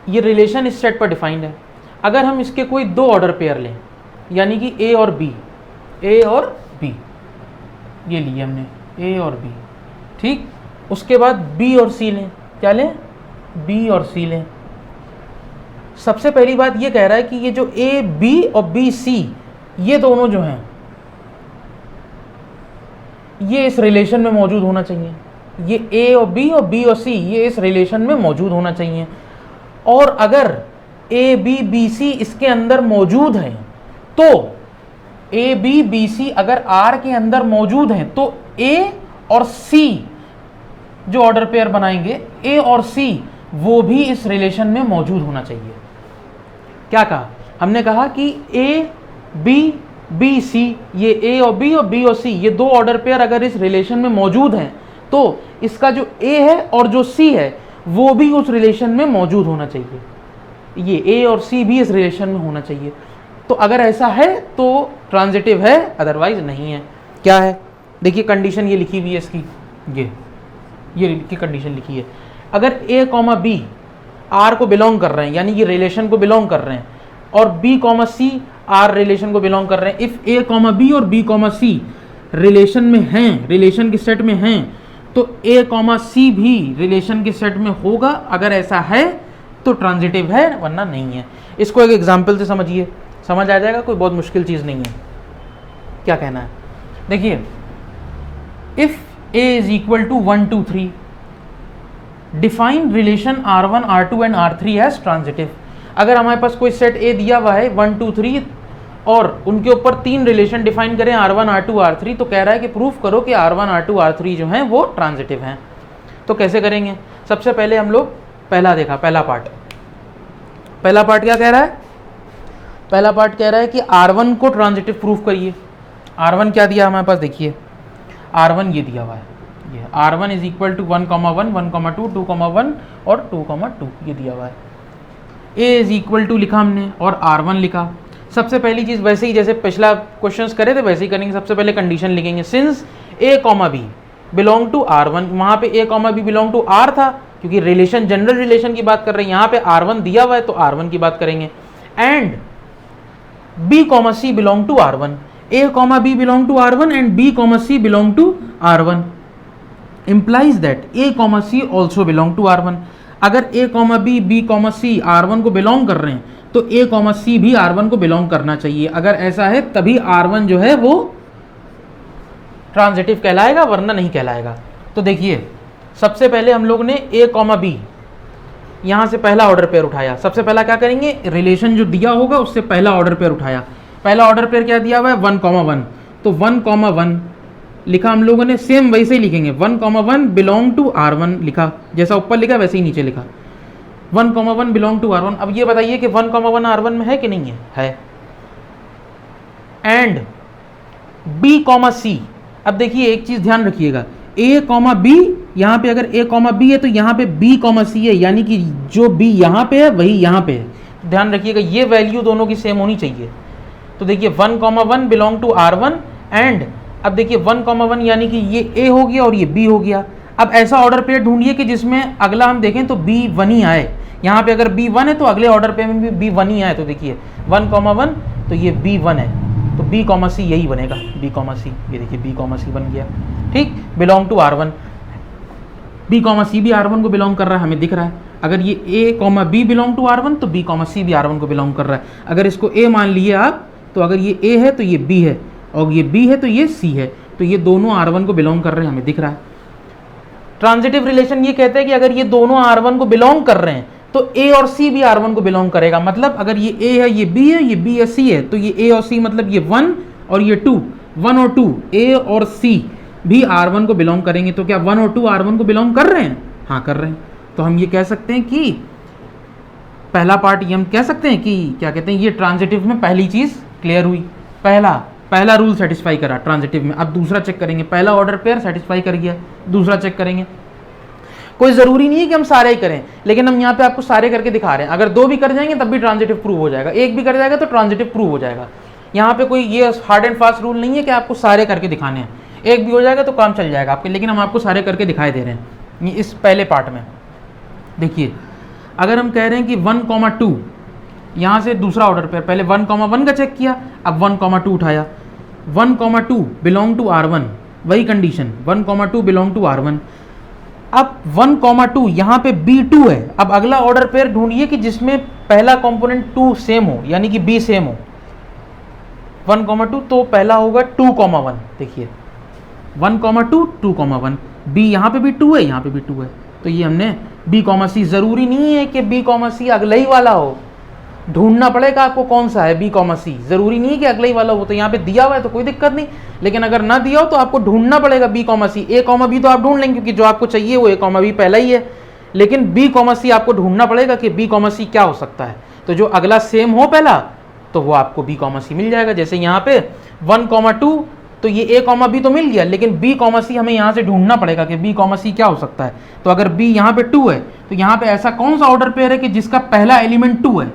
ये रिलेशन इस सेट पर डिफाइंड है। अगर हम इसके कोई 2 ऑर्डर पेयर लें, यानी कि A और B, ये लिए हमने A और B, ठीक, उसके बाद B और C लें, क्या लें? B और C लें। सबसे पहली बात ये कह रहा है कि ये जो A, B और B, C, ये दोनों जो हैं ये इस रिलेशन में मौजूद होना चाहिए। ये A और B और C ये इस रिलेशन में मौजूद होना चाहिए। और अगर A, B, B, C इसके अंदर मौजूद हैं, तो A, B, B, C अगर R के अंदर मौजूद हैं तो A और C जो ऑर्डर पेयर बनाएंगे, A और C, वो भी इस रिलेशन में मौजूद होना चाहिए। क्या कहा हमने? कहा कि A, B, B, C, ये A और B और C ये 2 ऑर्डर पेयर अगर इस रिलेशन में मौजूद हैं तो इसका जो A है और जो C है वो भी उस रिलेशन में मौजूद होना चाहिए। ये A और C भी इस रिलेशन में होना चाहिए। तो अगर ऐसा है तो ट्रांजिटिव है, अदरवाइज नहीं है। क्या है, देखिए कंडीशन ये लिखी हुई है इसकी, ये की कंडीशन लिखी है, अगर ए कॉमा बी आर को बिलोंग कर रहे हैं, यानी ये रिलेशन को बिलोंग कर रहे हैं, और B comma C R relation को बिलोंग कर रहे हैं, इफ ए कॉमा बी और बी कॉमा सी रिलेशन में हैं, रिलेशन के सेट में हैं, तो ए कॉमा सी भी रिलेशन के सेट में होगा, अगर ऐसा है तो ट्रांजिटिव है, वरना नहीं है। इसको एक एग्जाम्पल से समझिए, समझ आ जाएगा, कोई बहुत मुश्किल चीज़ नहीं है। क्या कहना है, देखिए, if A is equal to 1 2 3 define relation R1 R2 and R3 as transitive. अगर हमारे पास कोई सेट ए दिया हुआ है 1 2 3 और उनके ऊपर 3 रिलेशन डिफाइन करें R1 R2 R3, तो कह रहा है कि प्रूफ करो कि R1 R2 R3 जो हैं वो ट्रांजिटिव हैं। तो कैसे करेंगे, सबसे पहले हम लोग पहला देखा, पहला पार्ट क्या कह रहा है, पहला पार्ट कह रहा है कि R1 को ट्रांजिटिव प्रूफ करिए। R1 क्या दिया हमारे पास, देखिए R1 ये दिया हुआ है, ये R1 इज इक्वल टू 1 1 1 2 2 1 और 2 2 ये दिया हुआ है। A इज इक्वल टू लिखा हमने और R1 लिखा। सबसे पहली चीज़ वैसे ही जैसे पिछला क्वेश्चंस करे थे वैसे ही करेंगे, सबसे पहले कंडीशन लिखेंगे, since A comma B belong to R1, वहाँ पे A comma B belong to R था, क्योंकि रिलेशन जनरल रिलेशन की बात कर रहे हैं, यहाँ पे R1 दिया हुआ है तो R1 की बात करेंगे, and B comma C belong to R1, A comma B belong to R1 and B comma C belong to R1 implies that A comma C also belong to R1। अगर A comma B B comma C R1 को belong कर रहे हैं तो A comma C भी R1 को belong करना चाहिए। अगर ऐसा है तभी R1 जो है वो ट्रांजिटिव कहलाएगा, वरना नहीं कहलाएगा। तो देखिए, सबसे पहले हम लोग ने A कॉमा बी यहाँ से पहला ऑर्डर पेयर उठाया। सबसे पहला क्या करेंगे, रिलेशन जो दिया होगा उससे पहला ऑर्डर पेयर उठाया। पहला ऑर्डर पेयर क्या दिया हुआ है, 1 1, तो 1 1 लिखा हम लोगों ने, सेम वैसे ही लिखेंगे, 1 1 बिलोंग टू R1 लिखा, जैसा ऊपर लिखा वैसे ही नीचे लिखा, 1 1 बिलोंग टू R1। अब ये बताइए कि 1 1 R1 में है कि नहीं है, एंड B कॉमा सी। अब देखिए एक चीज ध्यान रखिएगा, A कॉमा बी, यहाँ पे अगर A कॉमा बी है तो यहाँ पे B कॉमा सी है, यानी कि जो B यहाँ पे है वही यहाँ पे है। ध्यान रखिएगा ये वैल्यू दोनों की सेम होनी चाहिए। तो देखिए 1 1 बिलोंग टू R1 एंड, अब देखिए 1 1 यानी कि ये A हो गया और ये B हो गया। अब ऐसा ऑर्डर पेयर ढूंढिए कि जिसमें अगला हम देखें तो B 1 ही आए। यहाँ पे अगर B 1 है तो अगले ऑर्डर पेयर में भी B 1 ही आए। तो देखिए 1 1 तो ये B 1 है, तो B कॉमा सी यही बनेगा, B कॉमा सी, ये देखिए B कॉमा सी बन गया, ठीक, belong to R1। B comma C भी R1 को बिलोंग कर रहा है, हमें दिख रहा है। अगर ये A comma B belong to R1 तो B कॉमा सी भी R1 को बिलोंग कर रहा है। अगर इसको A मान लिए आप, तो अगर ये A है तो ये B है, और ये B है तो ये C है, तो ये दोनों R1 को बिलोंग कर रहे हैं, हमें दिख रहा है। ट्रांजिटिव रिलेशन ये कहते हैं कि अगर ये दोनों R1 को बिलोंग कर रहे हैं तो A और C भी R1 को बिलोंग करेगा। मतलब अगर ये A है, ये B है, ये B या C है, तो ये A और C मतलब ये 1 और ये 2, 1 और 2 A और C भी R1 को बिलोंग करेंगे। तो क्या 1 और 2 R1 को बिलोंग कर रहे हैं? हाँ, कर रहे हैं। तो हम ये कह सकते हैं कि पहला पार्ट ये हम कह सकते हैं कि क्या कहते हैं, ये ट्रांजिटिव में पहली चीज क्लियर हुई, पहला रूल सेटिस्फाई करा ट्रांजिटिव में। अब दूसरा चेक करेंगे, पहला ऑर्डर पेयर सेटिस्फाई कर गया, दूसरा चेक करेंगे। कोई जरूरी नहीं है कि हम सारे ही करें, लेकिन हम यहाँ पे आपको सारे करके दिखा रहे हैं। अगर 2 भी कर जाएंगे तब भी ट्रांजिटिव प्रूव हो जाएगा, 1 भी कर जाएगा तो ट्रांजिटिव प्रूव हो जाएगा। यहाँ पे कोई ये हार्ड एंड फास्ट रूल नहीं है कि आपको सारे करके दिखाने हैं, 1 भी हो जाएगा तो काम चल जाएगा आपके, लेकिन हम आपको सारे करके दिखाई दे रहे हैं। इस पहले पार्ट में देखिए, अगर हम कह रहे हैं कि 1 2, यहाँ से दूसरा ऑर्डर पेयर, पहले 1 1 का चेक किया, अब 1 2 उठाया, 1 2 बिलोंग टू R1, वही कंडीशन, 1 2 बिलोंग टू R1। अब 1 2 यहाँ पे B2 है। अब अगला ऑर्डर पेयर ढूंढिए कि जिसमें पहला कंपोनेंट 2 सेम हो, यानी कि B सेम हो। 1 2 तो पहला होगा 2 1, देखिए 1 2 2 1, B यहाँ पे भी 2 है, यहाँ पे भी 2 है, तो ये हमने B C। जरूरी नहीं है कि B C अगला ही वाला हो, ढूंढना पड़ेगा आपको कौन सा है B C। जरूरी नहीं है कि अगला ही वाला हो, तो यहाँ पे दिया हुआ है तो कोई दिक्कत नहीं, लेकिन अगर ना दिया हो तो आपको ढूंढना पड़ेगा B C। A B तो आप ढूंढ लेंगे क्योंकि जो आपको चाहिए वो A B पहला ही है, लेकिन B C आपको ढूंढना पड़ेगा कि B C क्या हो सकता है। तो जो अगला सेम हो पहला तो वो आपको B C मिल जाएगा। जैसे यहाँ पे 1 2 तो ये A B तो मिल गया, लेकिन B C हमें यहाँ से ढूंढना पड़ेगा कि B C क्या हो सकता है। तो अगर B यहाँ पे 2 है तो यहाँ पे ऐसा कौन सा ऑर्डर पेयर है कि जिसका पहला एलिमेंट 2 है,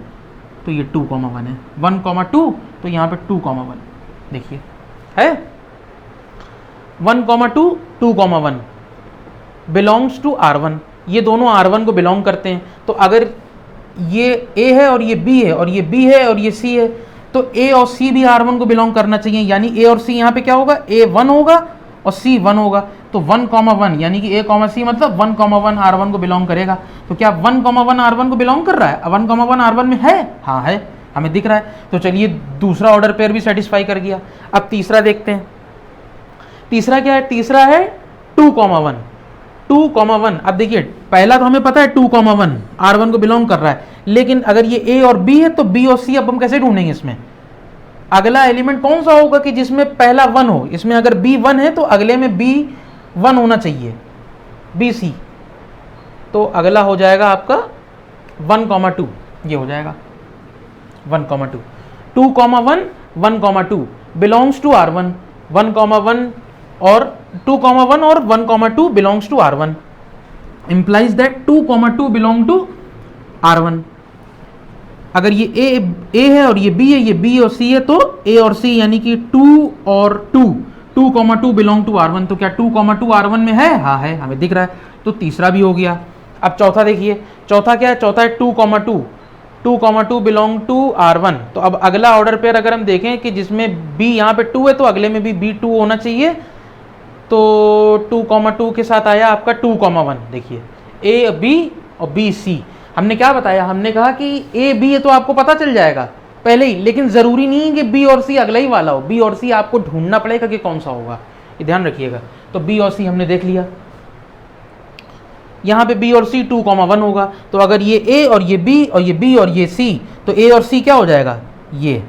तो ये 2 1 है। 1 2 तो यहाँ पे 2 1 देखिए है। 1,2, 2,1 बिलोंग्स टू R1, ये दोनों R1 को बिलोंग करते हैं। तो अगर ये A है और ये B है और ये B है और ये C है, तो A और C भी R1 को बिलोंग करना चाहिए, यानी A और C यहाँ पे क्या होगा, A 1 होगा और C 1 होगा। तो 1,1 यानी कि A, C मतलब 1,1 R1 को बिलोंग करेगा। तो क्या 1,1 R1 को बिलोंग कर रहा है? 1,1 R1 में है, हाँ है, हमें दिख रहा है। तो चलिए दूसरा ऑर्डर पेयर भी सेटिस्फाई कर गया। अब तीसरा देखते हैं। तीसरा क्या है? तीसरा है 2,1, 2,1। अब देखिए पहला तो हमें पता है 2,1 R1 को बिलोंग कर रहा है, लेकिन अगर ये A और B है तो B और C अब हम कैसे ढूंढेंगे? इसमें अगला एलिमेंट कौन सा होगा कि जिसमें पहला 1 हो? इसमें अगर B 1 है तो अगले में B 1 होना चाहिए, BC। तो अगला हो जाएगा आपका 1,2, ये हो जाएगा 1,2, 2,1, 1,2 बिलोंग्स टू R1, 1,1 और 2,1 और 1,2 belongs to R1, implies that 2,2 belong to R1। अगर ये A है और ये B है, ये B और C है, तो A और C यानी कि 2 और 2, 2,2 बिलोंग टू R1। तो क्या 2,2 R1 में है? हाँ है, हमें दिख रहा है। तो तीसरा भी हो गया। अब चौथा देखिए, चौथा क्या है? चौथा है 2,2, 2,2 बिलोंग टू R1। तो अब अगला ऑर्डर पेयर अगर हम देखें कि जिसमें B यहाँ पे 2 है तो अगले में भी B 2 होना चाहिए। तो 2,2 के साथ आया आपका 2,1। देखिए A B और B C। हमने क्या बताया? हमने कहा कि A B है तो आपको पता चल जाएगा पहले ही, लेकिन ज़रूरी नहीं है कि B और C अगला ही वाला हो। B और C आपको ढूंढना पड़ेगा कि कौन सा होगा, ये ध्यान रखिएगा। तो B और C हमने देख लिया। यहाँ पे B और C 2,1 होगा, तो अगर ये A और ये B और ये B और ये C, तो A और C क्या हो जाएगा? ये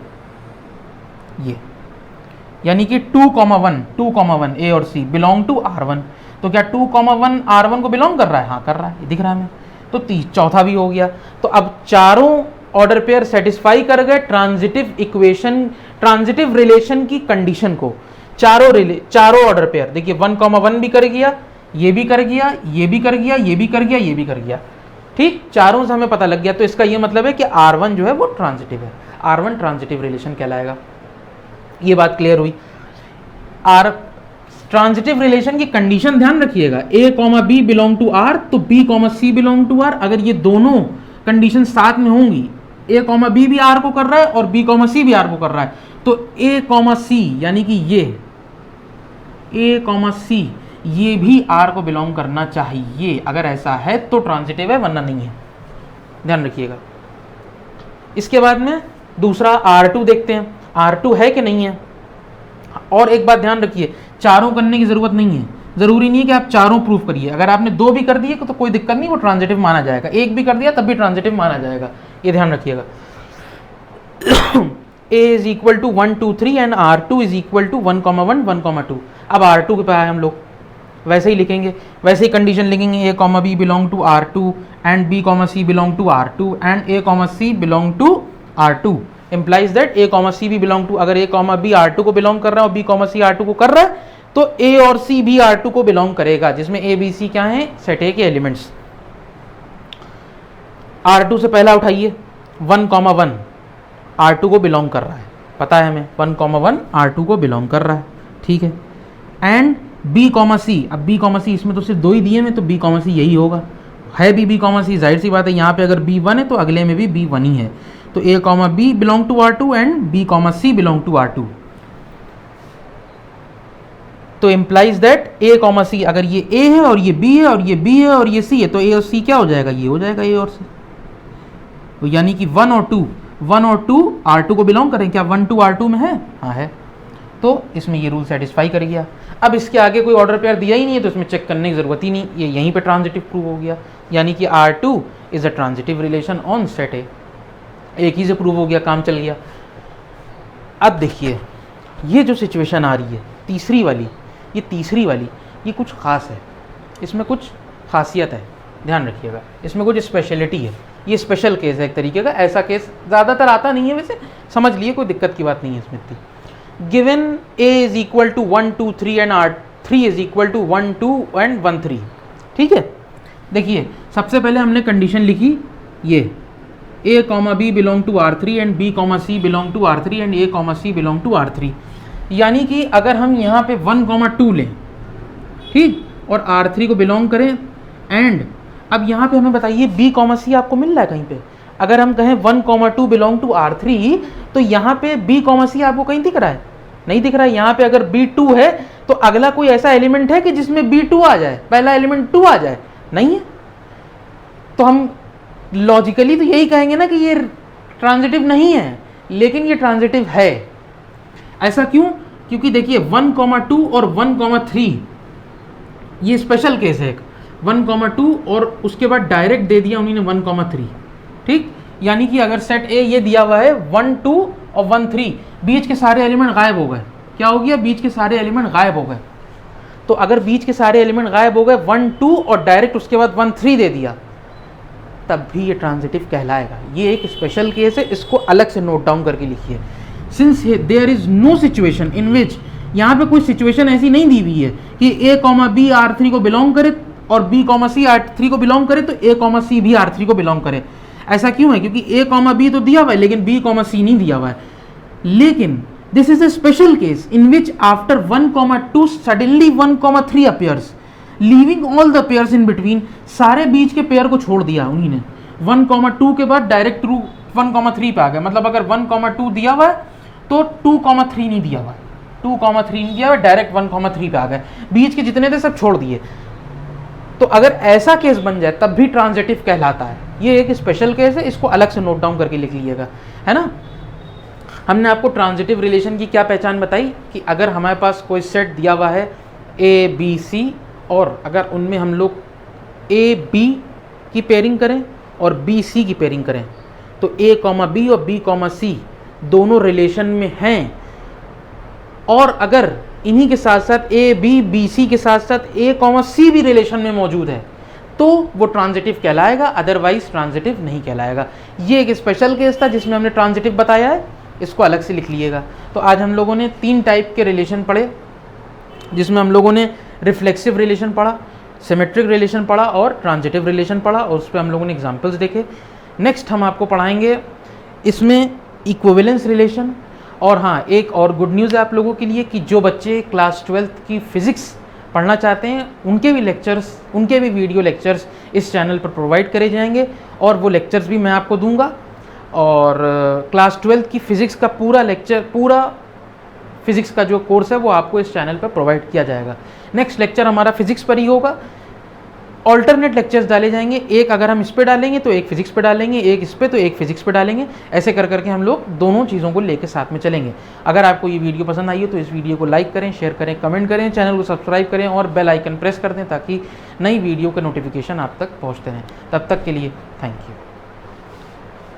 यानी कि 2,1 A और C बिलोंग टू R1। तो क्या 2,1 R1 को बिलोंग कर रहा है? हाँ कर रहा है, ये दिख रहा है हमें। तो चौथा भी हो गया। तो अब चारों ऑर्डर पेयर सेटिस्फाई कर गए ट्रांजिटिव इक्वेशन, ट्रांजिटिव रिलेशन की कंडीशन को। चारों ऑर्डर पेयर देखिए 1,1 भी कर गया, ये भी कर गया, ये भी कर गया, ये भी कर गया, ये भी कर गया। ठीक, चारों से हमें पता लग गया। तो इसका ये मतलब है कि R1 जो है वो ट्रांजिटिव है, R1 ट्रांजिटिव रिलेशन कहलाएगा। ये बात क्लियर हुई। ट्रांजिटिव रिलेशन की कंडीशन ध्यान रखिएगा, A, B belong to R, तो B, C belong to R। अगर ये दोनों कंडीशन साथ में होंगी, A, B भी R को कर रहा है और B, C भी R को कर रहा है, तो A, C यानी कि ये A, C ये भी R को बिलोंग करना चाहिए। अगर ऐसा है तो ट्रांजिटिव है, वरना नहीं है, ध्यान रखिएगा। इसके बाद में दूसरा R2 देखते हैं, R2 है कि नहीं है। और एक बात ध्यान रखिए, चारों करने की जरूरत नहीं है, जरूरी नहीं है कि आप चारों प्रूफ करिए। अगर आपने 2 भी कर दिए तो कोई दिक्कत नहीं, वो ट्रांजिटिव माना जाएगा। 1 भी कर दिया तब भी ट्रांजिटिव माना जाएगा, ये ध्यान रखिएगा। A is equal to 1, 2, 3 and R2 is equal to 1,1, 1,2। अब R2 के पास हम लोग वैसे ही लिखेंगे, वैसे ही कंडीशन लिखेंगे। A, B belong to R2 and B, C belong to R2 and A, C belong to R2 implies that A, C भी बिलोंग टू। अगर A, B R2 को बिलोंग कर रहा है और B, C R2 को कर रहा है, तो A और C भी R2 को बिलोंग करेगा, जिसमें A, B, C क्या है? सेट A के एलिमेंट्स। R2 से पहला उठाइए, 1,1 R2 को बिलोंग कर रहा है, पता है हमें 1,1 R2 को बिलोंग कर रहा है, ठीक है। एंड B, C, अब B, C इसमें तो सिर्फ 2 ही दिए में, तो B, C यही होगा, है भी B, C, जाहिर सी बात है। यहाँ पे अगर B 1 है तो अगले में भी B 1 ही है। तो A, B belong to R2 and B, C belong to R2। तो इम्प्लाइज दैट A, C, अगर ये A है और ये B है और ये B है और ये C है, तो A और C क्या हो जाएगा? ये हो जाएगा A और C। तो यानी कि 1 और 2 R2 को बिलोंग करें। क्या 1, 2 R2 में है? हाँ है। तो इसमें ये रूल सेटिस्फाई कर गया। अब इसके आगे कोई ऑर्डर पेयर दिया ही नहीं है, तो इसमें चेक करने की जरूरत ही नहीं, ये यहीं पे ट्रांजिटिव प्रूव हो गया। यानी कि R2 is a transitive relation on set A। एक ही से प्रूव हो गया, काम चल गया। अब देखिए ये जो सिचुएशन आ रही है तीसरी वाली, ये कुछ खास है, इसमें कुछ खासियत है, ध्यान रखिएगा। इसमें कुछ स्पेशलिटी है, ये स्पेशल केस है एक तरीके का। ऐसा केस ज़्यादातर आता नहीं है, वैसे समझ लिए, कोई दिक्कत की बात नहीं है इसमें इतनी। Given A is equal to 1, 2, 3 and R3 is equal to 1, 2 and 1, 3, ठीक है। देखिए सबसे पहले हमने कंडीशन लिखी, ये A, B belong to R3 and B, C belong to R3 and A, C belong to R3। यानी कि अगर हम यहाँ पे 1, 2 लें, ठीक, और R3 को बिलोंग करें। एंड अब यहाँ पे हमें बताइए B, C आपको मिल रहा है कहीं पे? अगर हम कहें 1, 2 बिलोंग टू R3 तो यहाँ पे B, C आपको कहीं दिख रहा है? नहीं दिख रहा है। यहाँ पे अगर B2 है तो अगला कोई ऐसा एलिमेंट है कि जिसमें B2 आ जाए, पहला एलिमेंट 2 आ जाए? नहीं है। तो हम लॉजिकली तो यही कहेंगे ना कि ये ट्रांजिटिव नहीं है, लेकिन ये ट्रांजिटिव है। ऐसा क्यों? क्योंकि देखिए 1, 2 और 1, 3 ये स्पेशल केस है। 1, 2 और उसके बाद डायरेक्ट दे दिया उन्होंने 1, 3, ठीक। यानी कि अगर सेट ए ये दिया हुआ है 1, 2 और 1, 3, बीच के सारे एलिमेंट गायब हो गए। क्या हो गया? बीच के सारे एलिमेंट गायब हो गए। तो अगर बीच के सारे एलिमेंट गायब हो गए 1, 2 और डायरेक्ट उसके बाद 1, 3 दे दिया, तब भी ये ट्रांजिटिव कहलाएगा। ये एक स्पेशल केस है, इसको अलग से नोट डाउन करके लिखिए। Since there is no situation in which, यहाँ पे कोई सिचुएशन ऐसी नहीं दी हुई है कि A, B R3 को बिलोंग करे और B, C R3 को बिलोंग करे तो A, C भी R3 को बिलोंग करे। ऐसा क्यों है? क्योंकि A, B तो दिया हुआ है लेकिन B, C नहीं दिया हुआ है। लेकिन this is a special case in which after 1, 2 suddenly 1, 3 appears, leaving all the pairs in between, सारे बीच के पेयर को छोड़ दिया उन्हीं ने। 1, 2 के बाद डायरेक्ट 1, 3 पे आ गए। मतलब अगर 1, 2 दिया हुआ है तो 2, 3 नहीं दिया हुआ है, 2, 3 नहीं दिया हुआ, डायरेक्ट 1, 3 पे आ गए। बीच के जितने थे सब छोड़ दिए। तो अगर ऐसा केस बन जाए तब भी ट्रांजिटिव कहलाता है। ये एक स्पेशल केस है, इसको अलग से नोट डाउन करके लिख लीजिएगा, है ना। हमने आपको ट्रांजिटिव रिलेशन की क्या पहचान बताई कि अगर हमारे पास कोई सेट दिया हुआ है A, B, C और अगर उनमें हम लोग A, B की पेयरिंग करें और B, C की पेयरिंग करें तो A, B और B, C दोनों रिलेशन में हैं। और अगर इन्हीं के साथ साथ A, B, B, C के साथ साथ A, C भी रिलेशन में मौजूद है तो वो ट्रांजिटिव कहलाएगा, अदरवाइज ट्रांजिटिव नहीं कहलाएगा। ये एक स्पेशल केस था जिसमें हमने ट्रांजिटिव बताया है, इसको अलग से लिख लीजिएगा। तो आज हम लोगों ने 3 टाइप के रिलेशन पढ़े, जिसमें हम लोगों ने रिफ्लेक्सिव रिलेशन पढ़ा, सिमेट्रिक रिलेशन पढ़ा और ट्रांजिटिव रिलेशन पढ़ा और उस पर हम लोगों ने एग्जाम्पल्स देखे। नेक्स्ट हम आपको पढ़ाएंगे इसमें इक्विवेलेंस रिलेशन। और हाँ, एक और गुड न्यूज़ है आप लोगों के लिए कि जो बच्चे क्लास 12th की फ़िज़िक्स पढ़ना चाहते हैं उनके भी वीडियो लेक्चर्स इस चैनल पर प्रोवाइड करे जाएंगे और वो लेक्चर्स भी मैं आपको दूंगा। और क्लास 12th की फ़िज़िक्स का पूरा फिज़िक्स का जो कोर्स है वो आपको इस चैनल पर प्रोवाइड किया जाएगा। नेक्स्ट लेक्चर हमारा फिज़िक्स पर ही होगा। ऑल्टरनेट लेक्चर्स डाले जाएंगे, एक अगर हम इस पे डालेंगे तो एक फिज़िक्स पे डालेंगे, एक इस पे तो एक फिज़िक्स पे डालेंगे। ऐसे कर करके हम लोग दोनों चीज़ों को लेकर साथ में चलेंगे। अगर आपको ये वीडियो पसंद आई हो तो इस वीडियो को लाइक करें, शेयर करें, कमेंट करें, चैनल को सब्सक्राइब करें और बेल आइकन प्रेस कर दें ताकि नई वीडियो का नोटिफिकेशन आप तक पहुँचते रहें। तब तक के लिए थैंक यू।